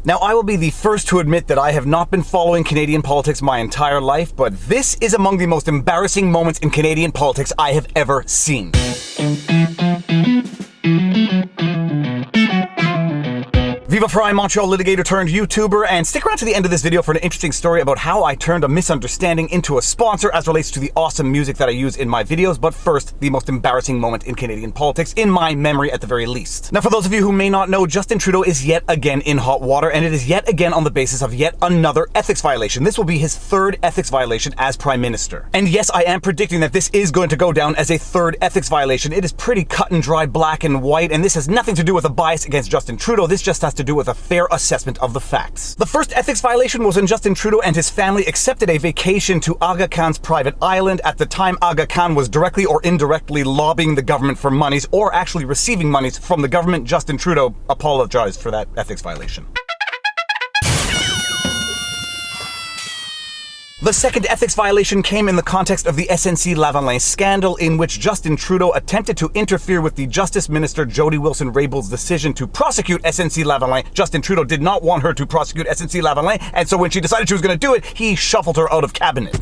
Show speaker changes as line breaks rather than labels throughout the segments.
Now, I will be the first to admit that I have not been following Canadian politics my entire life, but this is among the most embarrassing moments in Canadian politics I have ever seen. Viva Frei, Montreal litigator turned YouTuber, and stick around to the end of this video for an interesting story about how I turned a misunderstanding into a sponsor as relates to the awesome music that I use in my videos. But first, the most embarrassing moment in Canadian politics, in my memory at the very least. Now, for those of you who may not know, Justin Trudeau is yet again in hot water, and it is yet again on the basis of yet another ethics violation. This will be his third ethics violation as Prime Minister. And yes, I am predicting that this is going to go down as a third ethics violation. It is pretty cut and dry, black and white, and this has nothing to do with a bias against Justin Trudeau. This just has to do with a fair assessment of the facts. The first ethics violation was when Justin Trudeau and his family accepted a vacation to Aga Khan's private island. At the time, Aga Khan was directly or indirectly lobbying the government for monies, or actually receiving monies from the government. Justin Trudeau apologized for that ethics violation. The second ethics violation came in the context of the SNC-Lavalin scandal, in which Justin Trudeau attempted to interfere with the Justice Minister Jody Wilson-Raybould's decision to prosecute SNC-Lavalin. Justin Trudeau did not want her to prosecute SNC-Lavalin, and so when she decided she was going to do it, he shuffled her out of cabinet.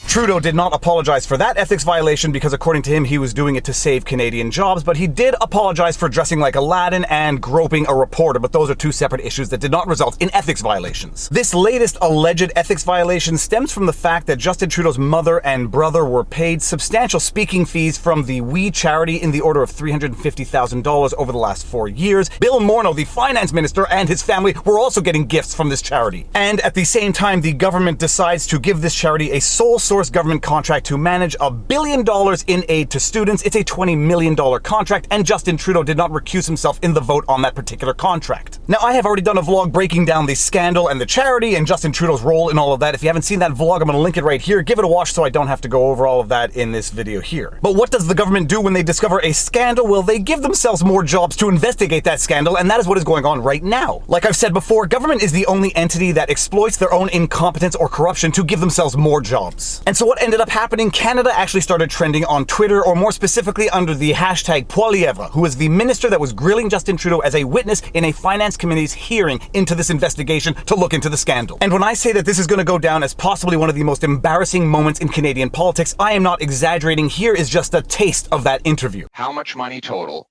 Trudeau did not apologize for that ethics violation because, according to him, he was doing it to save Canadian jobs, but he did apologize for dressing like Aladdin and groping a reporter, but those are two separate issues that did not result in ethics violations. This latest alleged ethics violation stems from the fact that Justin Trudeau's mother and brother were paid substantial speaking fees from the We charity in the order of $350,000 over the last 4 years. Bill Morneau, the finance minister, and his family were also getting gifts from this charity. And at the same time, the government decides to give this charity a sole source government contract to manage $1 billion in aid to students. It's a $20 million contract, and Justin Trudeau did not recuse himself in the vote on that particular contract. Now, I have already done a vlog breaking down the scandal and the charity and Justin Trudeau's role in all of that. If you haven't seen that vlog, I'm going to link it right here. Give it a watch so I don't have to go over all of that in this video here. But what does the government do when they discover a scandal? Well, they give themselves more jobs to investigate that scandal, and that is what is going on right now. Like I've said before, government is the only entity that exploits their own incompetence or corruption to give themselves more jobs. And so what ended up happening, Canada actually started trending on Twitter, or more specifically under the hashtag Pualiera, who is the minister that was grilling Justin Trudeau as a witness in a finance committee's hearing into this investigation to look into the scandal. And when I say that this is going to go down as possibly one of the most embarrassing moments in Canadian politics, I am not exaggerating. Here is just a taste of that interview.
How much money total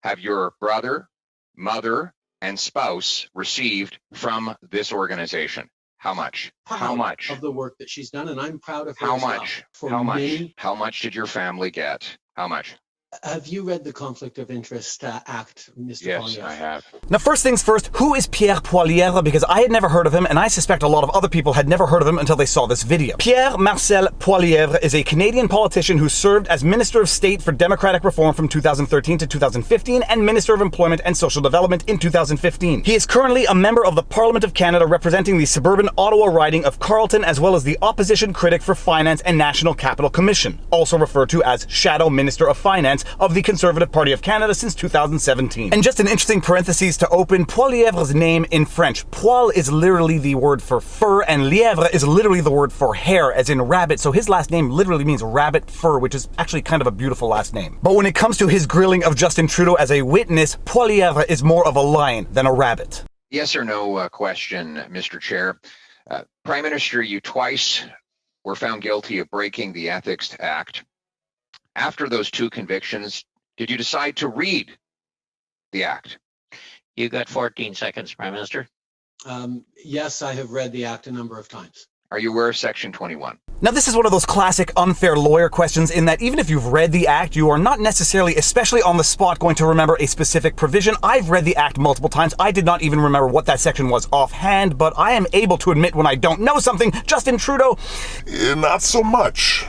have your brother, mother, and spouse received from this organization? How much? How much?
Of the work that she's done, and I'm proud of her.
How
as well.
much?
For
How much?
many-
How much did your family get? How much?
Have you read the Conflict of Interest Act, Mr.
Yes,
Pualiera?
I have.
Now, first things first, who is Pierre Pualiera? Because I had never heard of him, and I suspect a lot of other people had never heard of him until they saw this video. Pierre Marcel Pualiera is a Canadian politician who served as Minister of State for Democratic Reform from 2013 to 2015 and Minister of Employment and Social Development in 2015. He is currently a member of the Parliament of Canada representing the suburban Ottawa riding of Carleton, as well as the opposition critic for Finance and National Capital Commission, also referred to as Shadow Minister of Finance of the Conservative Party of Canada since 2017. And just an interesting parentheses to open, Pualiera's name in French. Poil is literally the word for fur, and lièvre is literally the word for hair, as in rabbit. So his last name literally means rabbit fur, which is actually kind of a beautiful last name. But when it comes to his grilling of Justin Trudeau as a witness, Pualiera is more of a lion than a rabbit.
Yes or no question, Mr. Chair. Prime Minister, you twice were found guilty of breaking the Ethics Act. After those two convictions, did you decide to read the act?
You got 14 seconds, Prime Minister.
Yes, I have read the Act a number of times.
Are you aware of Section 21?
Now, this is one of those classic unfair lawyer questions in that even if you've read the Act, you are not necessarily, especially on the spot, going to remember a specific provision. I've read the Act multiple times. I did not even remember what that section was offhand, but I am able to admit when I don't know something. Justin Trudeau,
not so much.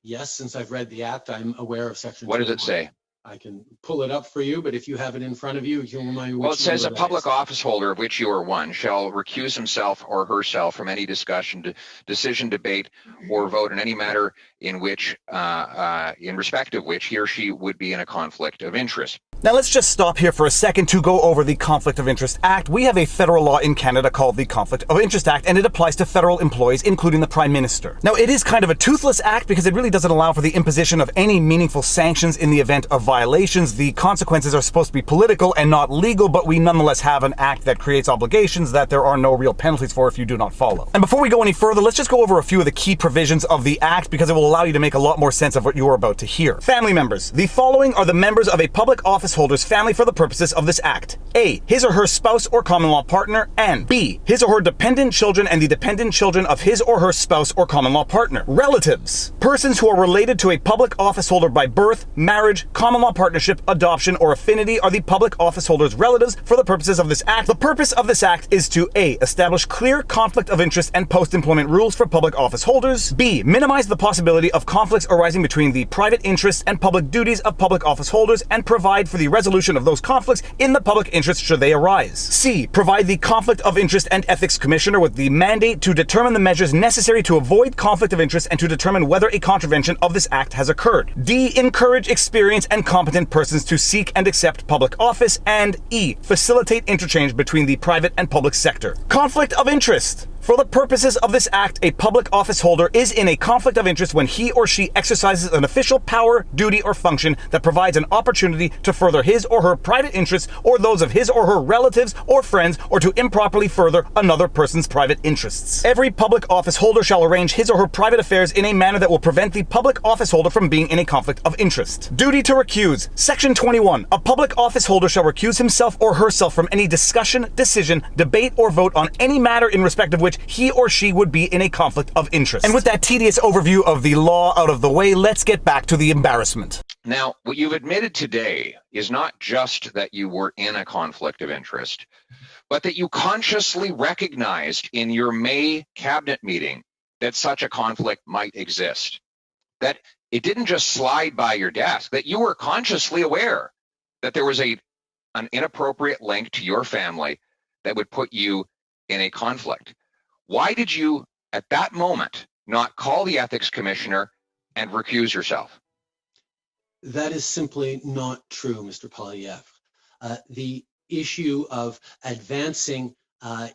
Yes, since I've read the Act, I'm aware of Section
What does it
21.
say?
I can pull it up for you, but if you have it in front of you, you'll remind me which
Well, it says a
number that
public
is.
office holder, of which you are one, shall recuse himself or herself from any discussion, decision, debate, or vote in any matter in which, in respect of which he or she would be in a conflict of interest.
Now let's just stop here for a second to go over the Conflict of Interest Act. We have a federal law in Canada called the Conflict of Interest Act, and it applies to federal employees, including the Prime Minister. Now it is kind of a toothless act because it really doesn't allow for the imposition of any meaningful sanctions in the event of violations. The consequences are supposed to be political and not legal, but we nonetheless have an act that creates obligations that there are no real penalties for if you do not follow. And before we go any further, let's just go over a few of the key provisions of the act because it will allow you to make a lot more sense of what you are about to hear. Family members. The following are the members of a public office holder's family for the purposes of this act. A. His or her spouse or common law partner, and B. His or her dependent children and the dependent children of his or her spouse or common law partner. Relatives. Persons who are related to a public office holder by birth, marriage, common law partnership, adoption, or affinity are the public office holder's relatives for the purposes of this act. The purpose of this act is to A. Establish clear conflict of interest and post-employment rules for public office holders. B. Minimize the possibility of conflicts arising between the private interests and public duties of public office holders and provide for the resolution of those conflicts in the public interest should they arise. C. Provide the Conflict of Interest and Ethics Commissioner with the mandate to determine the measures necessary to avoid conflict of interest and to determine whether a contravention of this act has occurred. D. Encourage experienced and competent persons to seek and accept public office. And E. Facilitate interchange between the private and public sector. Conflict of interest. For the purposes of this act, a public office holder is in a conflict of interest when he or she exercises an official power, duty, or function that provides an opportunity to further his or her private interests or those of his or her relatives or friends, or to improperly further another person's private interests. Every public office holder shall arrange his or her private affairs in a manner that will prevent the public office holder from being in a conflict of interest. Duty to recuse. Section 21. A public office holder shall recuse himself or herself from any discussion, decision, debate, or vote on any matter in respect of which he or she would be in a conflict of interest. And with that tedious overview of the law out of the way, let's get back to the embarrassment.
Now, what you've admitted today is not just that you were in a conflict of interest, but that you consciously recognized in your May cabinet meeting that such a conflict might exist. That it didn't just slide by your desk, that you were consciously aware that there was an inappropriate link to your family that would put you in a conflict. Why did you, at that moment, not call the ethics commissioner and recuse yourself?
That is simply not true, Mr. Pualiera. The issue of advancing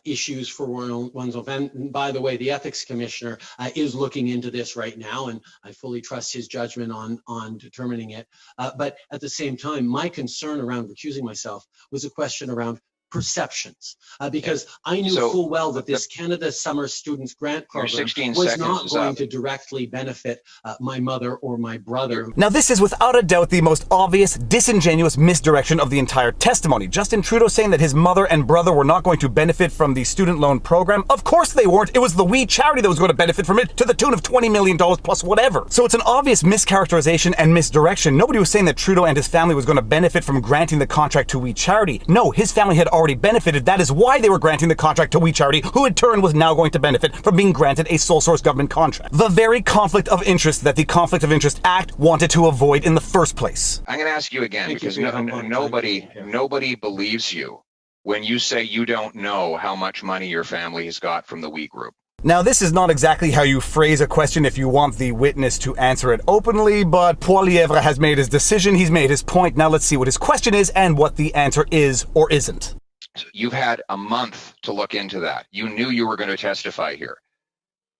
issues for one's own, and by the way, the ethics commissioner is looking into this right now, and I fully trust his judgment on determining it. But at the same time, my concern around recusing myself was a question around perceptions, because I knew full well that this Canada Summer Students Grant Program was not going to directly benefit my mother or my brother.
Now this is without a doubt the most obvious, disingenuous misdirection of the entire testimony. Justin Trudeau saying that his mother and brother were not going to benefit from the student loan program. Of course they weren't. It was the We charity that was going to benefit from it to the tune of $20 million plus whatever. So it's an obvious mischaracterization and misdirection. Nobody was saying that Trudeau and his family was going to benefit from granting the contract to We charity. No, his family had already benefited. That is why they were granting the contract to We charity, who in turn was now going to benefit from being granted a sole source government contract. The very conflict of interest that the Conflict of Interest Act wanted to avoid in the first place.
I'm going to ask you again, because nobody believes you when you say you don't know how much money your family has got from the We group.
Now, this is not exactly how you phrase a question if you want the witness to answer it openly, but Pualiera has made his decision, he's made his point. Now let's see what his question is and what the answer is or isn't.
So you've had a month to look into that. You knew you were going to testify here.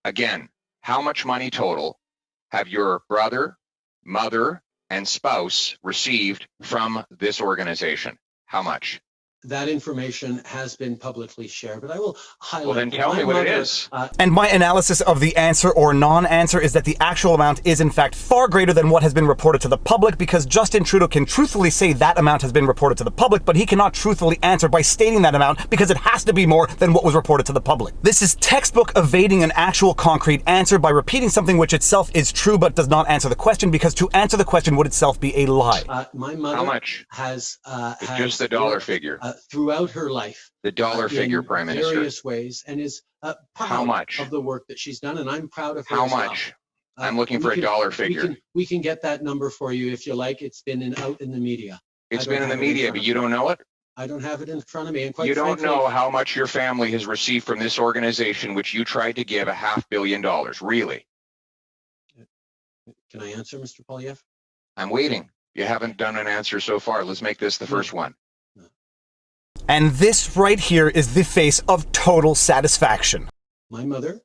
Again, how much money total have your brother, mother, and spouse received from this organization? How much?
That information has been publicly shared, but I will highlight.
Well, then tell me what it is.
And my analysis of the answer or non-answer is that the actual amount is in fact far greater than what has been reported to the public, because Justin Trudeau can truthfully say that amount has been reported to the public, but he cannot truthfully answer by stating that amount because it has to be more than what was reported to the public. This is textbook evading an actual concrete answer by repeating something which itself is true but does not answer the question, because to answer the question would itself be a lie.
My mother
how much?
has
just the dollar figure.
Throughout her life,
the dollar figure, Prime Minister,
various ways, and is proud of the work that she's done, and I'm proud of her.
How much? I'm looking for a dollar figure.
We can get that number for you if you like. It's been out in the media.
It's been in the media, but you don't know it?
I don't have it in front of me. And quite
you don't
frankly,
know how much your family has received from this organization, which you tried to give $500 million, really?
Can I answer, Mr. Pualiera?
I'm waiting. You haven't done an answer so far. Let's make this the first one.
And this right here is the face of total satisfaction.
My mother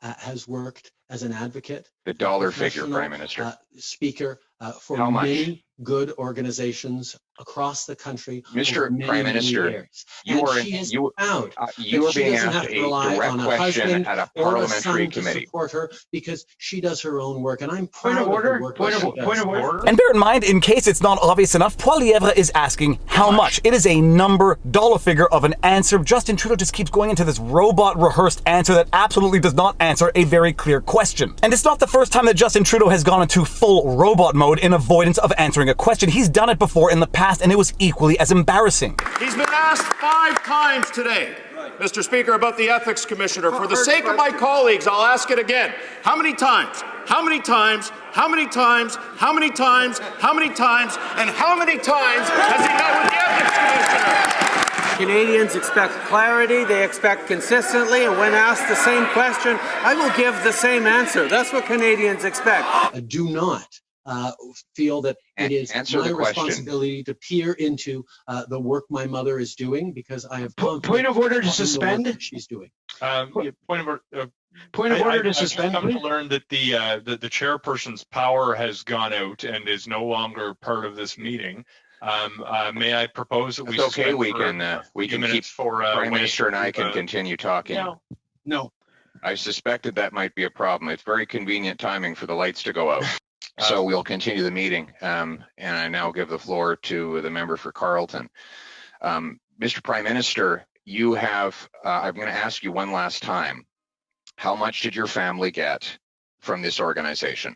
has worked as an advocate,
The dollar figure,
professional,
Prime Minister.
speaker for
How much?
many good organizations across the country.
Mr.
over many,
Prime
many
Minister,
years.
you
And
are
she is
you
proud
you
that
are
she
being
doesn't
asked
have to
a
rely
direct
on a
question
husband
at a
or a
parliamentary
son to
committee.
support her because she does her own work, and I'm
Point
proud
of order.
of the work
Point
that
of
she does.
order.
And bear in mind, in case it's not obvious enough, Pualiera is asking how much. It is a number, dollar figure of an answer. Justin Trudeau just keeps going into this robot rehearsed answer that absolutely does not answer a very clear question. And it's not the first time that Justin Trudeau has gone into full robot mode in avoidance of answering a question. He's done it before in the past, and it was equally as embarrassing.
He's been asked 5 times today, Mr. Speaker, about the Ethics Commissioner. For the sake of my colleagues, I'll ask it again. How many times? How many times? How many times? How many times? How many times? And how many times has he met with the Ethics Commissioner?
Canadians expect clarity, they expect consistently, and when asked the same question, I will give the same answer. That's what Canadians expect.
I do not feel that it is
Answer
my
the question.
responsibility to peer into the work my mother is doing, because I have
Point of order to
confidence in the work
suspend.
that she's doing.
Point of order to
I've
suspend.
come to learn that the chairperson's power has gone out and is no longer part of this meeting. May I propose that we?
It's okay.
suspend
We
for
can
a few
keep
minutes for
Prime
Wayne
Minister and I
to,
can continue talking.
No.
I suspected that might be a problem. It's very convenient timing for the lights to go out. So we'll continue the meeting. And I now give the floor to the member for Carleton. Mr. Prime Minister, you have, I'm going to ask you one last time. How much did your family get from this organization?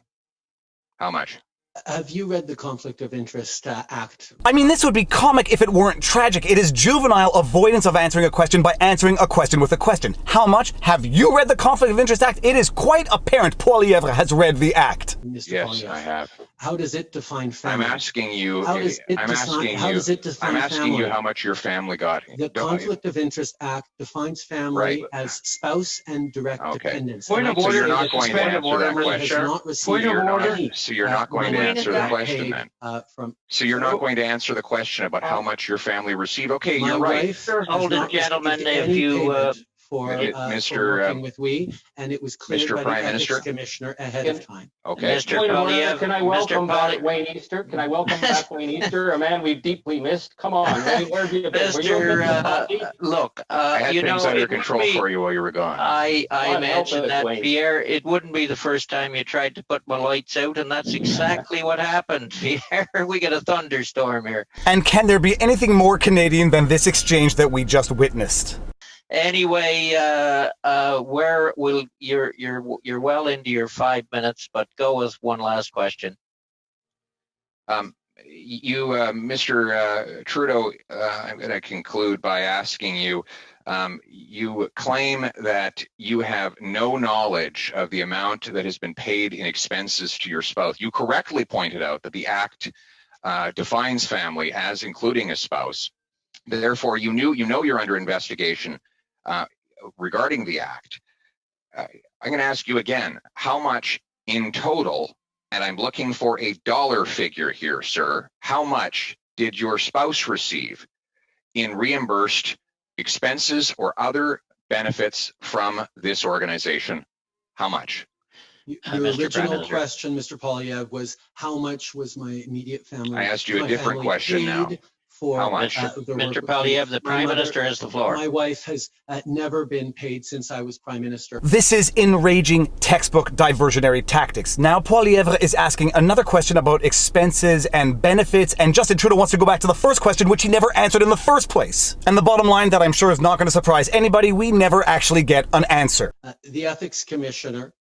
How much?
Have you read the Conflict of Interest Act?
I mean, this would be comic if it weren't tragic. It is juvenile avoidance of answering a question by answering a question with a question. How much? Have you read the Conflict of Interest Act? It is quite apparent Pualiera has read the act.
Mr.
Yes,
Poilievre?
I have.
How does it define family?
I'm asking you.
How does it define
asking you
family?
how much your family got.
The Conflict of Interest Act defines family as spouse and direct dependents.
Point of order.
So you're not going to answer that
Family has
question.
not received
Point of order.
any,
So you're not going to
money
answer the question
paid,
then.
From
So you're not going to answer the question about how much your family received. Okay,
my
you're right.
wife has
Hold it,
not
gentlemen,
received
if
any
you,
payment for
Mr.
working with we, and it was cleared
Mr.
by
Prime
the
Minister?
Ethics Commissioner ahead of time.
Okay.
Mr.
Point of order.
Poilievre,
Can I
Mr.
welcome back
Poilievre.
Wayne Easter? Can I welcome back Wayne Easter, a man we've deeply missed? Come on, Wayne, where have you been? Were you a
Mr. Look,
I had
you know,
things under
it would
control
be-
for you while you were gone.
I
God help
mentioned
us,
that,
Wayne.
Pierre. It wouldn't be the first time you tried to put my lights out, and that's exactly what happened, Pierre. We got a thunderstorm here.
And can there be anything more Canadian than this exchange that we just witnessed?
Anyway, where will you're well into your 5 minutes, but go with one last question.
Mr. Trudeau, I'm going to conclude by asking you, you claim that you have no knowledge of the amount that has been paid in expenses to your spouse. You correctly pointed out that the Act defines family as including a spouse. Therefore, you're under investigation regarding the Act. I'm going to ask you again, how much in total, and I'm looking for a dollar figure here, sir, how much did your spouse receive in reimbursed expenses or other benefits from this organization? How much?
Your
Mr. Prime
original
Minister.
question, Mr. Poilievre, was how much was my immediate family?
I asked you a
my
different
family
question now.
paid For,
How much?
the work
Mr.
with
Poilievre,
me?
the
My
Prime
mother-
Minister has the floor.
My wife has never been paid since I was Prime Minister.
This is enraging textbook diversionary tactics. Now Pualiera is asking another question about expenses and benefits, and Justin Trudeau wants to go back to the first question, which he never answered in the first place. And the bottom line that I'm sure is not going to surprise anybody, we never actually get an answer.
The Ethics Commissioner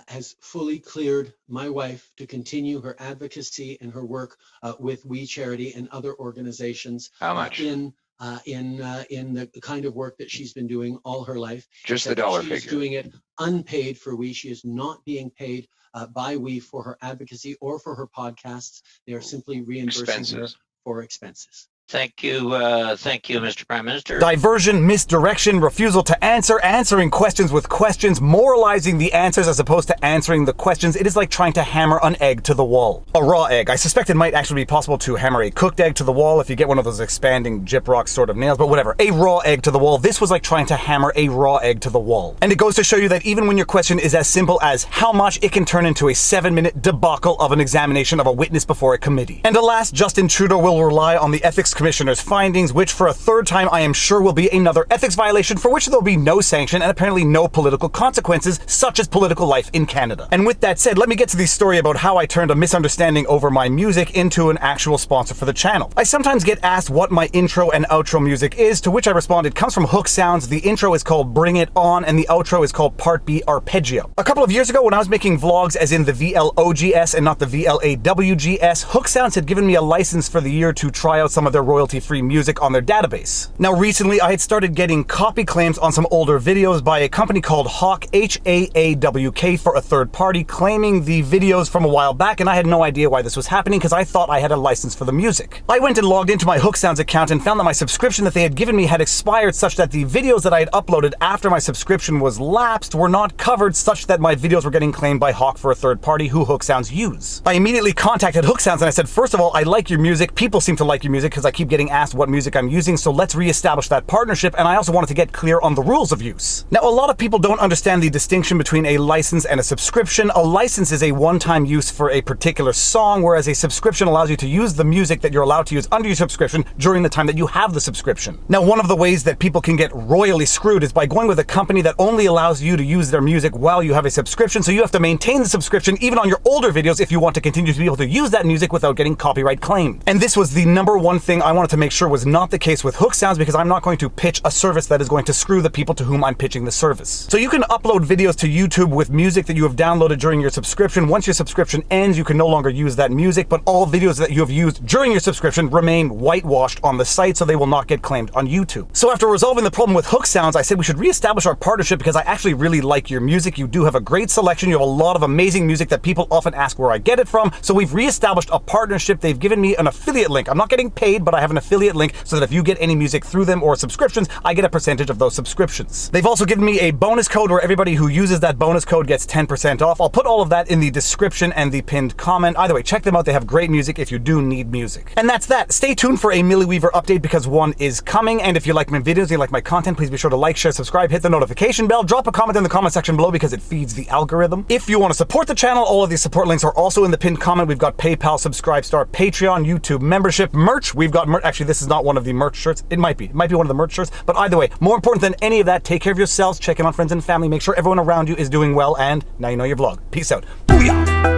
has fully cleared my wife to continue her advocacy and her work with We Charity and other organizations.
How much?
In the kind of work that she's been doing all her life.
Just the
That
dollar
she's
figure.
doing it unpaid for We. She is not being paid by We for her advocacy or for her podcasts. They are simply reimbursing her
Expenses.
for expenses.
Thank you, Mr. Prime Minister.
Diversion, misdirection, refusal to answer, answering questions with questions, moralizing the answers as opposed to answering the questions. It is like trying to hammer an egg to the wall. A raw egg. I suspect it might actually be possible to hammer a cooked egg to the wall if you get one of those expanding Gyprock sort of nails, but whatever. A raw egg to the wall. This was like trying to hammer a raw egg to the wall. And it goes to show you that even when your question is as simple as how much, it can turn into a 7-minute debacle of an examination of a witness before a committee. And alas, Justin Trudeau will rely on the Ethics Commissioner's findings, which for a third time I am sure will be another ethics violation for which there will be no sanction and apparently no political consequences, such as political life in Canada. And with that said, let me get to the story about how I turned a misunderstanding over my music into an actual sponsor for the channel. I sometimes get asked what my intro and outro music is, to which I respond it comes from Hook Sounds. The intro is called Bring It On and the outro is called Part B Arpeggio. A couple of years ago when I was making vlogs, as in the VLOGS and not the VLAWGS, Hook Sounds had given me a license for the year to try out some of their royalty-free music on their database. Now recently I had started getting copy claims on some older videos by a company called Hawk, HAAWK, for a third party, claiming the videos from a while back, and I had no idea why this was happening because I thought I had a license for the music. I went and logged into my Hook Sounds account and found that my subscription that they had given me had expired, such that the videos that I had uploaded after my subscription was lapsed were not covered, such that my videos were getting claimed by Hawk for a third party who Hook Sounds use. I immediately contacted Hook Sounds and I said, first of all, I like your music. People seem to like your music because I keep getting asked what music I'm using, so let's reestablish that partnership, and I also wanted to get clear on the rules of use. Now, a lot of people don't understand the distinction between a license and a subscription. A license is a one-time use for a particular song, whereas a subscription allows you to use the music that you're allowed to use under your subscription during the time that you have the subscription. Now, one of the ways that people can get royally screwed is by going with a company that only allows you to use their music while you have a subscription, so you have to maintain the subscription even on your older videos if you want to continue to be able to use that music without getting copyright claimed. And this was the number one thing I wanted to make sure was not the case with Hook Sounds, because I'm not going to pitch a service that is going to screw the people to whom I'm pitching the service. So you can upload videos to YouTube with music that you have downloaded during your subscription. Once your subscription ends, you can no longer use that music, but all videos that you have used during your subscription remain whitewashed on the site, so they will not get claimed on YouTube. So after resolving the problem with Hook Sounds, I said we should reestablish our partnership because I actually really like your music. You do have a great selection. You have a lot of amazing music that people often ask where I get it from. So we've reestablished a partnership. They've given me an affiliate link. I'm not getting paid, but I have an affiliate link so that if you get any music through them or subscriptions, I get a percentage of those subscriptions. They've also given me a bonus code where everybody who uses that bonus code gets 10% off. I'll put all of that in the description and the pinned comment. Either way, check them out. They have great music if you do need music. And that's that. Stay tuned for a Millie Weaver update because one is coming. And if you like my videos, you like my content, please be sure to like, share, subscribe, hit the notification bell, drop a comment in the comment section below because it feeds the algorithm. If you want to support the channel, all of these support links are also in the pinned comment. We've got PayPal, Subscribestar, Patreon, YouTube membership, merch. We've got merch. Actually, this is not one of the merch shirts. It might be one of the merch shirts. But either way, more important than any of that, take care of yourselves, check in on friends and family, make sure everyone around you is doing well, and now you know your vlog. Peace out. Booyah!